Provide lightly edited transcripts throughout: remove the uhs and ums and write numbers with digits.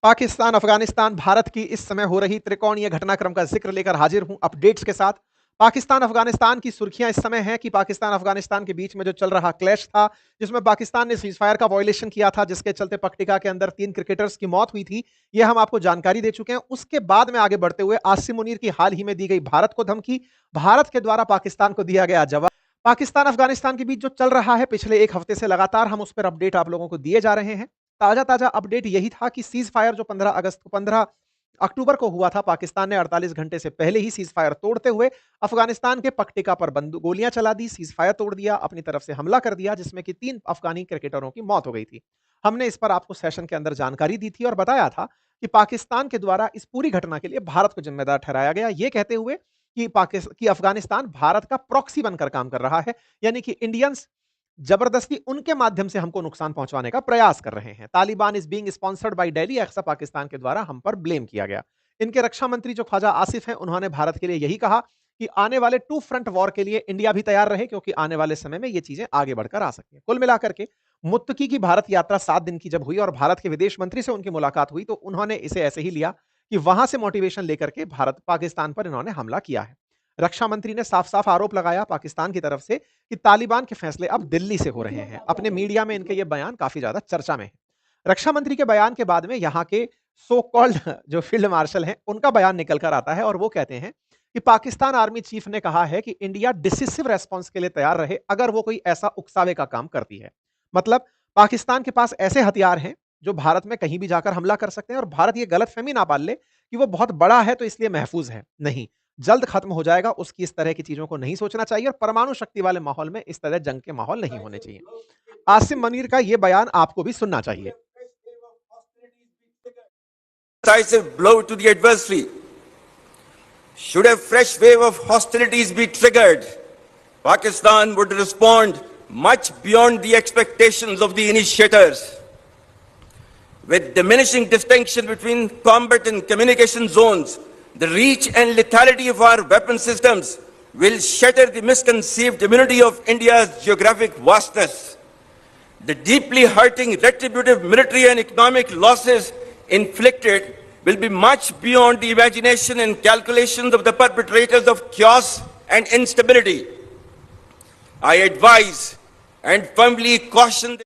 पाकिस्तान, अफगानिस्तान, भारत की इस समय हो रही त्रिकोणीय घटनाक्रम का जिक्र लेकर हाजिर हूं अपडेट्स के साथ। पाकिस्तान अफगानिस्तान की सुर्खियां इस समय हैं कि पाकिस्तान अफगानिस्तान के बीच में जो चल रहा क्लैश था, जिसमें पाकिस्तान ने सीजफायर का वायलेशन किया था, जिसके चलते पट्टिका के अंदर 3 क्रिकेटर्स की मौत हुई थी, यह हम आपको जानकारी दे चुके हैं। उसके बाद में आगे बढ़ते हुए आसिम मुनीर की हाल ही में दी गई भारत को धमकी, भारत के द्वारा पाकिस्तान को दिया गया जवाब। पाकिस्तान अफगानिस्तान के बीच जो चल रहा है पिछले 1 हफ्ते से लगातार हम उस पर अपडेट आप लोगों को दिए जा रहे हैं। ताजा-ताजा अपडेट यही था कि सीज़ फायर जो 15 अक्टूबर को हुआ था, पाकिस्तान ने 48 घंटे से पहले ही सीज़ फायर तोड़ते हुए अफगानिस्तान के पट्टिका पर गोलियां चला दी, सीज़ फायर तोड़ दिया, अपनी तरफ से हमला कर दिया, जिसमें कि 3 अफगानी क्रिकेटरों की मौत हो गई थी। हमने इस पर आपको सेशन के अंदर जानकारी दी थी और बताया था कि पाकिस्तान के द्वारा इस पूरी घटना के लिए भारत को जिम्मेदार ठहराया गया, ये कहते हुए कि अफगानिस्तान भारत का प्रॉक्सी बनकर काम कर रहा है, यानी कि इंडियंस जबरदस्ती उनके माध्यम से हमको नुकसान पहुंचाने का प्रयास कर रहे हैं। Taliban is being sponsored by Delhi, ऐसा पाकिस्तान के द्वारा हम पर ब्लेम किया गया। इनके रक्षा मंत्री जो ख्वाजा आसिफ हैं, उन्होंने भारत के लिए यही कहा कि आने वाले टू फ्रंट वॉर के लिए इंडिया भी तैयार रहे, क्योंकि आने वाले समय में ये चीजें आगे बढ़कर आ सकती हैं। कुल मिलाकर के मुत्तकी की भारत यात्रा 7 दिन की जब हुई और भारत के विदेश मंत्री से उनकी मुलाकात हुई, तो उन्होंने इसे ऐसे ही लिया कि वहां से मोटिवेशन लेकर के भारत पाकिस्तान पर इन्होंने हमला किया है। रक्षा मंत्री ने साफ-साफ आरोप लगाया पाकिस्तान की तरफ से कि तालिबान के फैसले अब दिल्ली से हो रहे हैं। अपने मीडिया में इनके ये बयान काफ़ी ज़्यादा चर्चा में है। रक्षा मंत्री के बयान के बाद में यहाँ के सो कॉल्ड जो फील्ड मार्शल हैं, उनका बयान निकल कर आता है और वो कहते हैं कि पाकिस्तान आर्मी चीफ ने कहा है कि इंडिया डिसिसिव रेस्पॉन्स के लिए तैयार रहे अगर वो कोई ऐसा उकसावे का काम करती है। मतलब पाकिस्तान के पास ऐसे हथियार हैं जो भारत में कहीं भी जाकर हमला कर सकते हैं और भारत ये गलतफ़हमी ना पाल ले कि वो बहुत बड़ा है तो इसलिए महफूज है। नहीं, जल्द खत्म हो जाएगा, उसकी इस तरह की चीज़ों को नहीं सोचना चाहिए और परमाणु शक्ति वाले माहौल में इस तरह जंग के माहौल नहीं होने चाहिए। आसिम मनीर का ये बयान आपको भी सुनना चाहिए। Decisive blow to the adversary. Should a fresh wave of hostilities be triggered, Pakistan would respond much beyond the expectations of the initiators. With diminishing distinction between combat and communication zones, the reach and lethality of our weapon systems will shatter the misconceived immunity of India's geographic vastness. The deeply hurting retributive military and economic losses inflicted will be much beyond the imagination and calculations of the perpetrators of chaos and instability. I advise and firmly caution.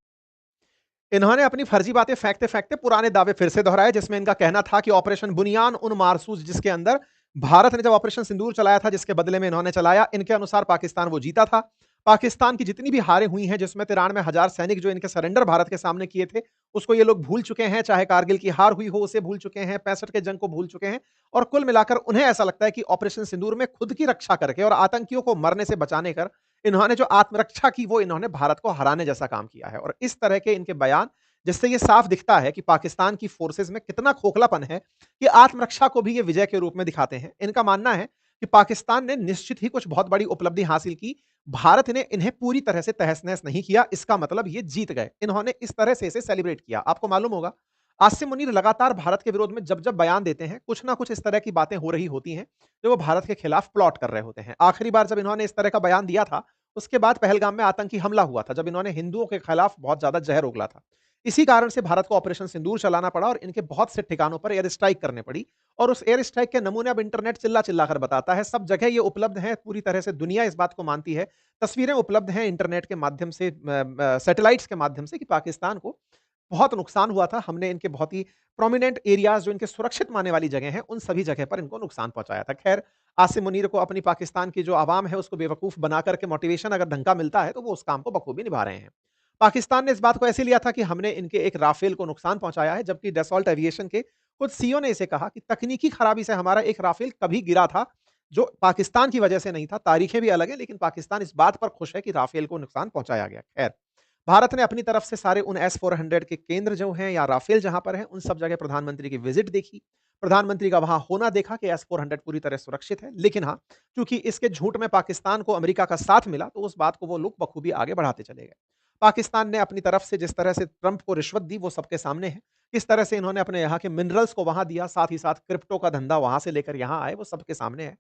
इन्होंने अपनी फर्जी बातें फेंकते फेंकते पुराने दावे फिर से दोहराए, जिसमें इनका कहना था कि ऑपरेशन बुनियान उन मारसूज जिसके अंदर भारत ने जब ऑपरेशन सिंदूर चलाया था, जिसके बदले में इन्होंने चलाया, इनके अनुसार पाकिस्तान वो जीता था। पाकिस्तान की जितनी भी हारें हुई हैं, जिसमें 93,000 सैनिक जो इनके सरेंडर भारत के सामने किए थे, उसको ये लोग भूल चुके हैं। चाहे कारगिल की हार हुई हो, उसे भूल चुके हैं, 65 के जंग को भूल चुके हैं और कुल मिलाकर उन्हें ऐसा लगता है कि ऑपरेशन सिंदूर में खुद की रक्षा करके और आतंकियों को मरने से बचाने कर इन्होंने जो आत्मरक्षा की, वो इन्होंने भारत को हराने जैसा काम किया है। और इस तरह के इनके बयान, जिससे ये साफ दिखता है कि पाकिस्तान की फोर्सेस में कितना खोखलापन है कि आत्मरक्षा को भी ये विजय के रूप में दिखाते हैं। इनका मानना है कि पाकिस्तान ने निश्चित ही कुछ बहुत बड़ी उपलब्धि हासिल की, भारत ने इन्हें पूरी तरह से तहस-नहस नहीं किया, इसका मतलब ये जीत गए। इन्होंने इस तरह से इसे सेलिब्रेट किया। आपको मालूम होगा, आसिम मुनीर लगातार भारत के विरोध में जब-जब बयान देते हैं, कुछ ना कुछ इस तरह की बातें हो रही होती हैं, जो वो भारत के खिलाफ प्लॉट कर रहे होते हैं। आखिरी बार जब इन्होंने इस तरह का बयान दिया था, उसके बाद पहलगाम में आतंकी हमला हुआ था, जब इन्होंने हिंदुओं के खिलाफ बहुत ज़्यादा ज़हर उगला था। इसी कारण से भारत को ऑपरेशन सिंदूर चलाना पड़ा और इनके बहुत से ठिकानों पर एयर स्ट्राइक करने पड़ी और उस एयर स्ट्राइक के नमूने अब इंटरनेट चिल्ला-चिल्ला कर बताता है। सब जगह ये उपलब्ध है, पूरी तरह से दुनिया इस बात को मानती है। तस्वीरें उपलब्ध हैं इंटरनेट के माध्यम से, सैटेलाइट्स के माध्यम से, कि पाकिस्तान को बहुत नुकसान हुआ था। हमने इनके बहुत ही प्रोमिनेंट एरियाज़ जो इनके सुरक्षित मानने वाली जगह हैं, उन सभी जगह पर इनको नुकसान पहुँचाया था। ख़ैर, आसिम मुनीर को अपनी पाकिस्तान की जो आवाम है, उसको बेवकूफ़ बना कर के मोटिवेशन अगर ढंग का मिलता है, तो वो उस काम को बखूबी निभा रहे हैं। पाकिस्तान ने इस बात को ऐसे लिया था कि हमने इनके एक राफेल को नुकसान पहुँचाया है, जबकि डसॉल्ट एविएशन के खुद सीईओ ने इसे कहा कि तकनीकी खराबी से हमारा एक राफेल कभी गिरा था, जो पाकिस्तान की वजह से नहीं था। तारीखें भी अलग हैं, लेकिन पाकिस्तान इस बात पर खुश है कि राफेल को नुकसान पहुँचाया गया। ख़ैर, भारत ने अपनी तरफ से सारे उन एस-400 के केंद्र जो हैं या राफेल जहाँ पर हैं, उन सब जगह प्रधानमंत्री की विज़िट देखी। प्रधानमंत्री का वहाँ होना देखा कि एस-400 पूरी तरह सुरक्षित है। लेकिन हाँ, चूँकि इसके झूठ में पाकिस्तान को अमेरिका का साथ मिला, तो उस बात को वो लोग बखूबी आगे बढ़ाते चले गए। पाकिस्तान ने अपनी तरफ से जिस तरह से ट्रंप को रिश्वत दी, वो सबके सामने है। किस तरह से इन्होंने अपने यहाँ के मिनरल्स को वहाँ दिया, साथ ही साथ क्रिप्टो का धंधा वहाँ से लेकर यहाँ आए, वो सबके सामने है।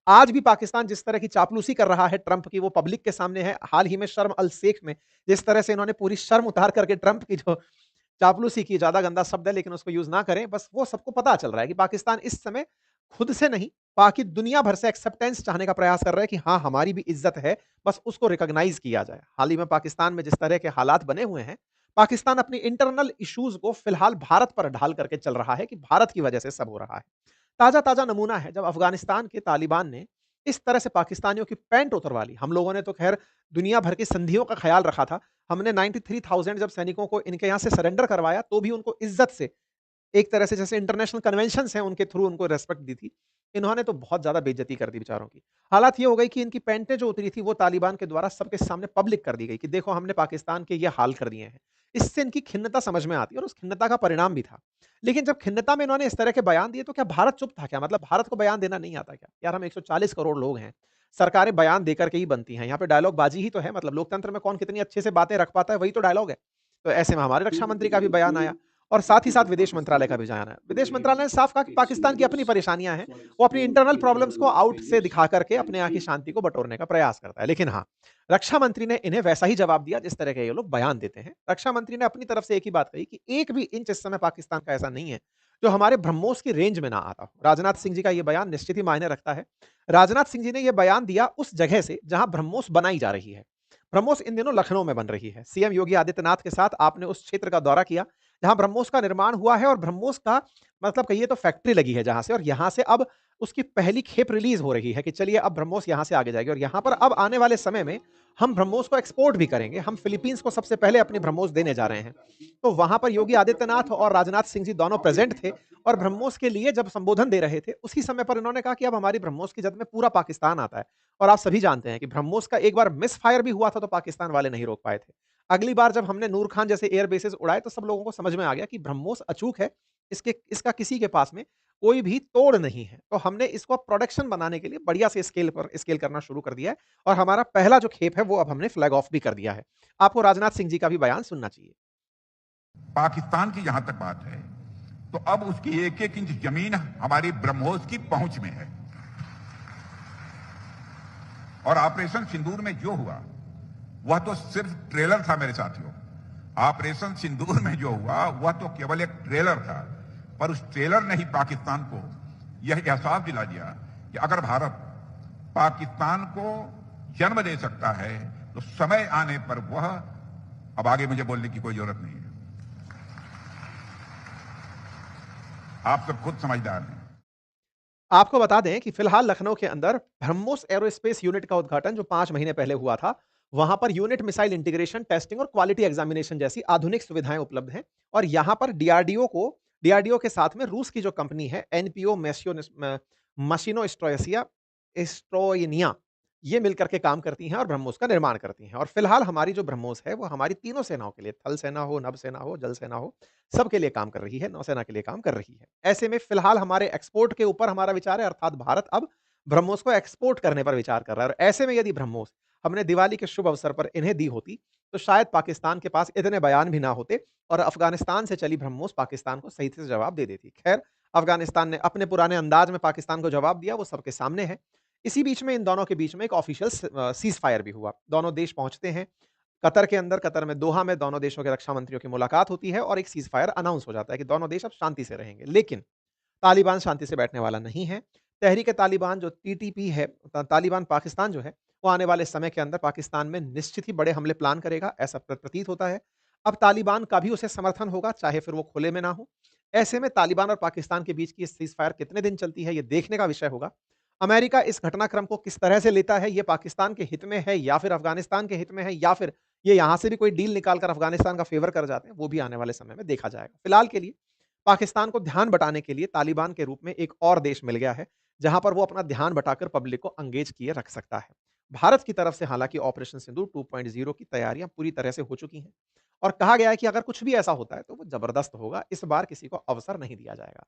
आज भी पाकिस्तान जिस तरह की चापलूसी कर रहा है ट्रंप की, वो पब्लिक के सामने है। हाल ही में शर्म अल शेख में जिस तरह से इन्होंने पूरी शर्म उतार करके ट्रंप की जो चापलूसी की ज़्यादा गंदा शब्द है लेकिन उसको यूज़ ना करें। बस वो सबको पता चल रहा है कि पाकिस्तान इस समय खुद से नहीं, बाकी दुनिया भर से एक्सेप्टेंस चाहने का प्रयास कर रहा है कि हाँ, हमारी भी इज़्ज़त है, बस उसको रिकॉग्नाइज़ किया जाए। हाल ही में पाकिस्तान में जिस तरह के हालात बने हुए हैं, पाकिस्तान अपनी इंटरनल इश्यूज़ को फिलहाल भारत पर ढाल करके चल रहा है कि भारत की वजह से सब हो रहा है। ताज़ा-ताज़ा नमूना है जब अफ़गानिस्तान के तालिबान ने इस तरह से पाकिस्तानियों की पैंट उतरवा ली। हम लोगों ने तो ख़ैर दुनिया भर की संधियों का ख़्याल रखा था। हमने 93,000 जब सैनिकों को इनके यहाँ से सरेंडर करवाया, तो भी उनको इज़्ज़त से एक तरह से जैसे इंटरनेशनल कन्वेंशंस हैं, उनके थ्रू उनको रिस्पेक्ट दी थी। इन्होंने तो बहुत ज़्यादा बेइज़्ज़ती कर दी बेचारों की। हालात ये हो गई कि इनकी पैंटें जो उतरी थी, वो तालिबान के द्वारा सबके सामने पब्लिक कर दी गई कि देखो हमने पाकिस्तान के ये हाल कर दिए हैं। इससे इनकी खिन्नता समझ में आती है और उस खिन्नता का परिणाम भी था। लेकिन जब खिन्नता में इन्होंने इस तरह के बयान दिए, तो क्या भारत चुप था क्या? मतलब भारत को बयान देना नहीं आता क्या? यार हम 140 करोड़ लोग हैं। सरकारें बयान देकर के ही बनती हैं। यहाँ पे डायलॉग बाजी ही तो है, मतलब लोकतंत्र में कौन कितनी अच्छे से बातें रख पाता है, वही तो डायलॉग है। तो ऐसे में हमारे रक्षा मंत्री का भी बयान आया। और साथ ही साथ विदेश मंत्रालय का भी बयान है। विदेश मंत्रालय ने साफ कहा कि पाकिस्तान की अपनी परेशानियां हैं, वो अपनी इंटरनल प्रॉब्लम्स को आउट से दिखा करके अपने यहाँ की शांति को बटोरने का प्रयास करता है। लेकिन हाँ, रक्षा मंत्री ने इन्हें वैसा ही जवाब दिया जिस तरह के ये लोग बयान देते हैं। रक्षा मंत्री ने अपनी तरफ से एक ही बात कही कि एक भी इंच इस समय पाकिस्तान का ऐसा नहीं है जो हमारे ब्रह्मोस की रेंज में ना आता हो। राजनाथ सिंह जी का यह बयान निश्चित ही मायने रखता है। राजनाथ सिंह जी ने यह बयान दिया उस जगह से जहां ब्रह्मोस बनाई जा रही है। ब्रह्मोस इन दिनों लखनऊ में बन रही है। सीएम योगी आदित्यनाथ के साथ आपने उस क्षेत्र का दौरा किया जहां ब्रह्मोस का निर्माण हुआ है और ब्रह्मोस का मतलब कहिए तो फैक्ट्री लगी है जहां से, और यहां से अब उसकी पहली खेप रिलीज हो रही है कि चलिए अब ब्रह्मोस यहां से आगे जाएगी और यहां पर अब आने वाले समय में हम ब्रह्मोस को एक्सपोर्ट भी करेंगे। हम फिलीपींस को सबसे पहले अपनी ब्रह्मोस देने जा रहे हैं। तो वहां पर योगी आदित्यनाथ और राजनाथ सिंह जी दोनों प्रेजेंट थे और ब्रह्मोस के लिए जब संबोधन दे रहे थे उसी समय पर इन्होंने कहा कि अब हमारी ब्रह्मोस की जद में पूरा पाकिस्तान आता है। और आप सभी जानते हैं कि ब्रह्मोस का एक बार मिस फायर भी हुआ था तो पाकिस्तान वाले नहीं रोक पाए थे। अगली बार जब हमने नूर खान जैसे एयर बेसेस उड़ाए तो सब लोगों को समझ में आ गया कि ब्रह्मोस अचूक है, इसका किसी के पास में कोई भी तोड़ नहीं है। तो हमने इसको प्रोडक्शन बनाने के लिए बढ़िया से स्केल करना शुरू कर दिया है और हमारा पहला जो खेप है वो अब हमने फ्लैग ऑफ भी कर दिया है। आपको राजनाथ सिंह जी का भी बयान सुनना चाहिए। पाकिस्तान की जहां तक बात है, तो अब उसकी एक एक इंच जमीन हमारी ब्रह्मोस की पहुंच में है। और ऑपरेशन सिंदूर में जो हुआ वह तो सिर्फ ट्रेलर था मेरे साथियों। ऑपरेशन सिंदूर में जो हुआ वह तो केवल एक ट्रेलर था, पर उस ट्रेलर ने ही पाकिस्तान को यह एहसास दिला दिया कि अगर भारत पाकिस्तान को जन्म दे सकता है तो समय आने पर वह, अब आगे मुझे बोलने की कोई जरूरत नहीं है, आप सब खुद समझदार हैं। आपको बता दें कि फिलहाल लखनऊ के अंदर ब्रह्मोस एरोस्पेस यूनिट का उद्घाटन जो 5 महीने पहले हुआ था, वहां per unit missile integration, testing और क्वालिटी एग्जामिनेशन जैसी आधुनिक सुविधाएं उपलब्ध हैं। और यहां पर डीआरडीओ के साथ में रूस की जो कंपनी है एनपीओ मशीनो स्ट्रोयनिया, ये मिलकर के काम करती हैं और ब्रह्मोस का निर्माण करती हैं। और फिलहाल हमारी जो ब्रह्मोस है वो हमारी तीनों सेनाओं के लिए, थल सेना हो, नभ सेना हो, जल सेना हो, सबके लिए काम कर रही है, नौसेना के लिए काम कर रही है। ऐसे में फिलहाल हमारे एक्सपोर्ट के ऊपर हमारा विचार है, अर्थात भारत अब ब्रह्मोस को एक्सपोर्ट करने पर विचार कर रहा है। और ऐसे में यदि ब्रह्मोस हमने दिवाली के शुभ अवसर पर इन्हें दी होती, तो शायद पाकिस्तान के पास इतने बयान भी ना होते और अफगानिस्तान से चली ब्रह्मोस पाकिस्तान को सही से जवाब दे देती। खैर, अफगानिस्तान ने अपने पुराने अंदाज में पाकिस्तान को जवाब दिया, वो सबके सामने है। इसी बीच में इन दोनों के बीच में एक ऑफिशियल सीज फायर भी हुआ। दोनों देश पहुंचते हैं कतर के अंदर, कतर में दोहा में दोनों देशों के रक्षा मंत्रियों की मुलाकात होती है और एक सीज फायर अनाउंस हो जाता है कि दोनों देश अब शांति से रहेंगे। लेकिन तालिबान शांति से बैठने वाला नहीं है। तहरीक तालिबान जो टीटीपी है, तालिबान पाकिस्तान जो है, वो आने वाले समय के अंदर पाकिस्तान में निश्चित ही बड़े हमले प्लान करेगा, ऐसा प्रतीत होता है। अब तालिबान का भी उसे समर्थन होगा, चाहे फिर वो खुले में ना हो। ऐसे में तालिबान और पाकिस्तान के बीच की सीज फायर कितने दिन चलती है, ये देखने का विषय होगा। अमेरिका इस घटनाक्रम को किस तरह से लेता है, ये पाकिस्तान के हित में है या फिर अफगानिस्तान के हित में है, या फिर ये यहां से भी कोई डील निकालकर अफगानिस्तान का फेवर कर जाते हैं, वो भी आने वाले समय में देखा जाएगा। फिलहाल के लिए पाकिस्तान को ध्यान बटाने के लिए तालिबान के रूप में एक और देश मिल गया है, जहां पर वो अपना ध्यान बटाकर पब्लिक को एंगेज किए रख सकता है। भारत की तरफ से हालांकि ऑपरेशन सिंदूर 2.0 की तैयारियां पूरी तरह से हो चुकी हैं और कहा गया है कि अगर कुछ भी ऐसा होता है तो वो जबरदस्त होगा, इस बार किसी को अवसर नहीं दिया जाएगा।